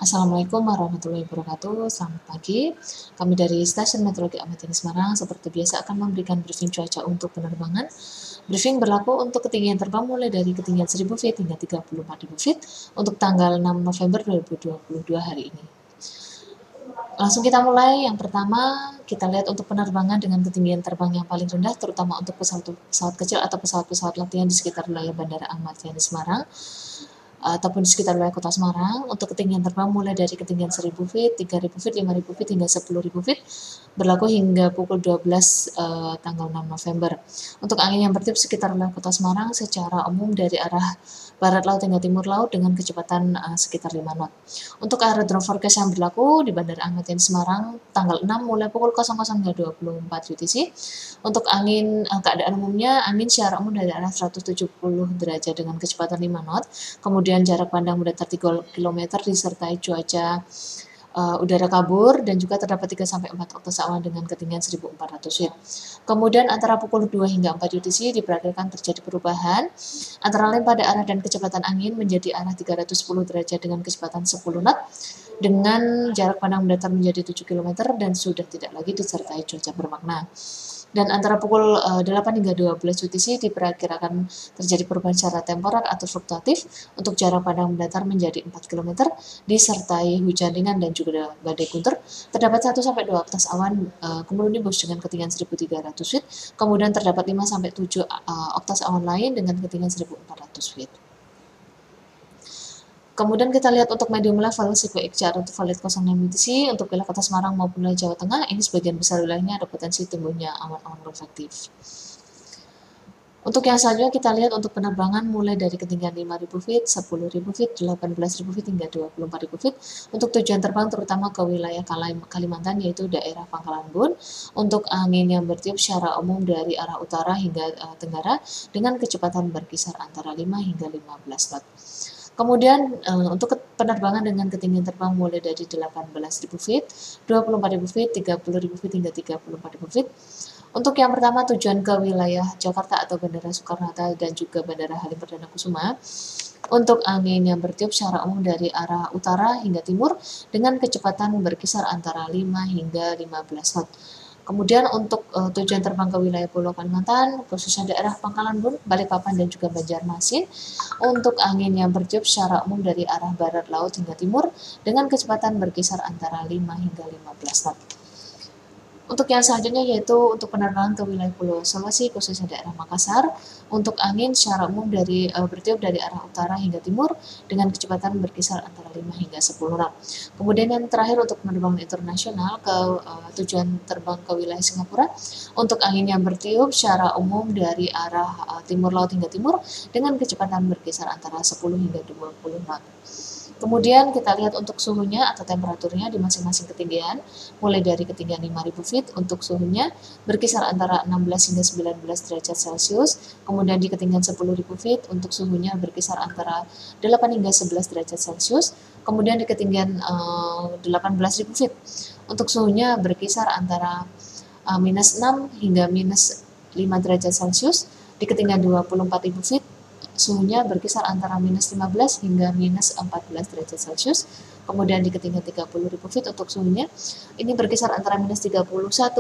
Assalamualaikum warahmatullahi wabarakatuh. Selamat pagi. Kami dari Stasiun Meteorologi Ahmad Yani Semarang seperti biasa akan memberikan briefing cuaca untuk penerbangan. Briefing berlaku untuk ketinggian terbang mulai dari ketinggian 1000 feet hingga 34.000 feet untuk tanggal 6 November 2022 hari ini. Langsung kita mulai. Yang pertama, kita lihat untuk penerbangan dengan ketinggian terbang yang paling rendah, terutama untuk pesawat kecil atau pesawat-pesawat latihan di sekitar wilayah Bandara Ahmad Yani Semarang ataupun di sekitar wilayah Kota Semarang. Untuk ketinggian terbang mulai dari ketinggian 1000 feet, 3000 feet, 5000 feet hingga 10.000 feet berlaku hingga pukul 12 tanggal 6 November. Untuk angin yang bertiup sekitar wilayah Kota Semarang secara umum dari arah barat laut hingga timur laut dengan kecepatan sekitar 5 knot. Untuk aerodrome forecast yang berlaku di Bandara Ahmad Yani Semarang tanggal 6 mulai pukul 00 hingga 24 UTC. Untuk angin keadaan umumnya, angin secara umum dari arah 170 derajat dengan kecepatan 5 knot. Kemudian jarak pandang mendatar 3 km disertai cuaca udara kabur dan juga terdapat 3-4 oktas awan dengan ketinggian 1400 feet. Kemudian antara pukul 2 hingga 4 UTC diperkirakan terjadi perubahan antara lain pada arah dan kecepatan angin menjadi arah 310 derajat dengan kecepatan 10 knot dengan jarak pandang mendatar menjadi 7 km dan sudah tidak lagi disertai cuaca bermakna. Dan antara pukul 8 hingga 12 UTC diperkirakan terjadi perubahan secara temporer atau fluktuatif untuk jarak pandang mendatar menjadi 4 km disertai hujan ringan dan juga badai guntur. Terdapat 1-2 oktas awan cumulonimbus dengan ketinggian 1300 feet, kemudian terdapat 5-7 oktas awan lain dengan ketinggian 1400 feet. Kemudian kita lihat untuk medium level sequence chart untuk valid 06 UTC untuk wilayah Kota Semarang maupun wilayah Jawa Tengah, ini sebagian besar wilayahnya ada potensi tumbuhnya awan-awan konvektif. Untuk yang selanjutnya kita lihat untuk penerbangan mulai dari ketinggian 5.000 feet, 10.000 feet, 18.000 feet hingga 24.000 feet untuk tujuan terbang terutama ke wilayah Kalimantan yaitu daerah Pangkalan Bun. Untuk angin yang bertiup secara umum dari arah utara hingga tenggara dengan kecepatan berkisar antara 5 hingga 15 knot. Kemudian untuk penerbangan dengan ketinggian terbang mulai dari 18.000 feet, 24.000 feet, 30.000 feet hingga 34.000 feet. Untuk yang pertama tujuan ke wilayah Jakarta atau Bandara Soekarno-Hatta dan juga Bandara Halim Perdana Kusuma. Untuk angin yang bertiup secara umum dari arah utara hingga timur dengan kecepatan berkisar antara 5 hingga 15 knot. Kemudian untuk tujuan terbang ke wilayah Pulau Kalimantan, khususnya daerah Pangkalan Bun, Balikpapan dan juga Banjarmasin, untuk angin yang bertiup secara umum dari arah barat laut hingga timur dengan kecepatan berkisar antara 5 hingga 15 knot. Untuk yang selanjutnya yaitu untuk penerbangan ke wilayah Pulau Sulawesi, khususnya daerah Makassar, untuk angin secara umum bertiup dari arah utara hingga timur dengan kecepatan berkisar antara 5 hingga 10 knot. Kemudian yang terakhir untuk penerbangan internasional ke tujuan terbang ke wilayah Singapura, untuk angin yang bertiup secara umum dari arah timur laut hingga timur dengan kecepatan berkisar antara 10 hingga 20 knot. Kemudian kita lihat untuk suhunya atau temperaturnya di masing-masing ketinggian, mulai dari ketinggian 5.000 feet untuk suhunya berkisar antara 16 hingga 19 derajat Celcius, kemudian di ketinggian 10.000 feet untuk suhunya berkisar antara 8 hingga 11 derajat Celcius, kemudian di ketinggian 18.000 feet untuk suhunya berkisar antara minus 6 hingga minus 5 derajat Celcius, di ketinggian 24.000 feet suhunya berkisar antara minus 15 hingga minus 14 derajat Celcius. Kemudian di ketinggian 30.000 feet untuk suhunya ini berkisar antara minus 31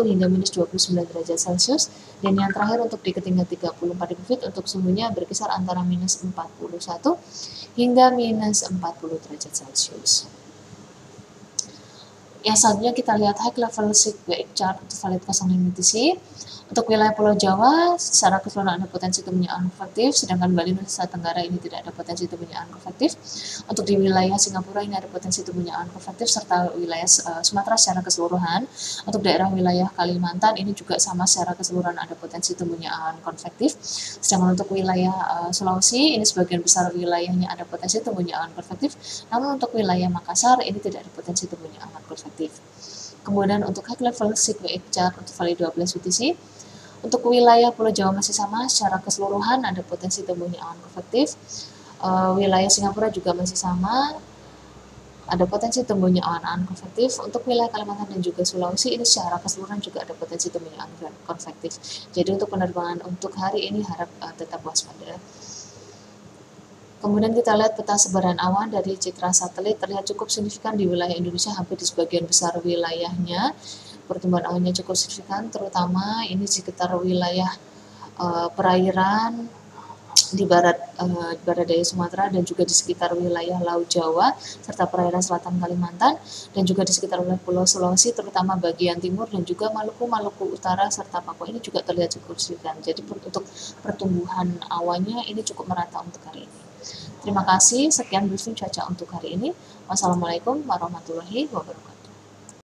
hingga minus 29 derajat Celcius. Dan yang terakhir untuk di ketinggian 34.000 feet untuk suhunya berkisar antara minus 41 hingga minus 40 derajat Celcius. Yang selanjutnya kita lihat high level sequence chart untuk valid 06 UTC. Untuk wilayah Pulau Jawa, secara keseluruhan ada potensi tumbuhnya awan konvektif, sedangkan Bali Nusa Tenggara ini tidak ada potensi tumbuhnya awan konvektif. Untuk di wilayah Singapura ini ada potensi tumbuhnya awan konvektif, serta wilayah Sumatera secara keseluruhan. Untuk daerah wilayah Kalimantan ini juga sama secara keseluruhan ada potensi tumbuhnya awan konvektif. Sedangkan untuk wilayah Sulawesi ini sebagian besar wilayahnya ada potensi tumbuhnya awan konvektif, namun untuk wilayah Makassar ini tidak ada potensi tumbuhnya awan konvektif. Kemudian untuk high level sequence chart untuk valid 12 UTC, untuk wilayah Pulau Jawa masih sama, secara keseluruhan ada potensi tumbuhnya awan konvektif. Wilayah Singapura juga masih sama, ada potensi tumbuhnya awan-awan konvektif. Untuk wilayah Kalimantan dan juga Sulawesi ini secara keseluruhan juga ada potensi tumbuhnya awan konvektif. Jadi untuk penerbangan untuk hari ini harap tetap waspada. Kemudian kita lihat peta sebaran awan dari citra satelit, terlihat cukup signifikan di wilayah Indonesia, hampir di sebagian besar wilayahnya. Pertumbuhan awannya cukup signifikan, terutama ini di sekitar wilayah perairan di barat daya Sumatera dan juga di sekitar wilayah Laut Jawa serta perairan selatan Kalimantan dan juga di sekitar wilayah Pulau Sulawesi, terutama bagian timur, dan juga Maluku Utara serta Papua ini juga terlihat cukup signifikan. Jadi untuk pertumbuhan awannya ini cukup merata untuk hari ini. Terima kasih, sekian briefing cuaca untuk hari ini. Wassalamualaikum warahmatullahi wabarakatuh.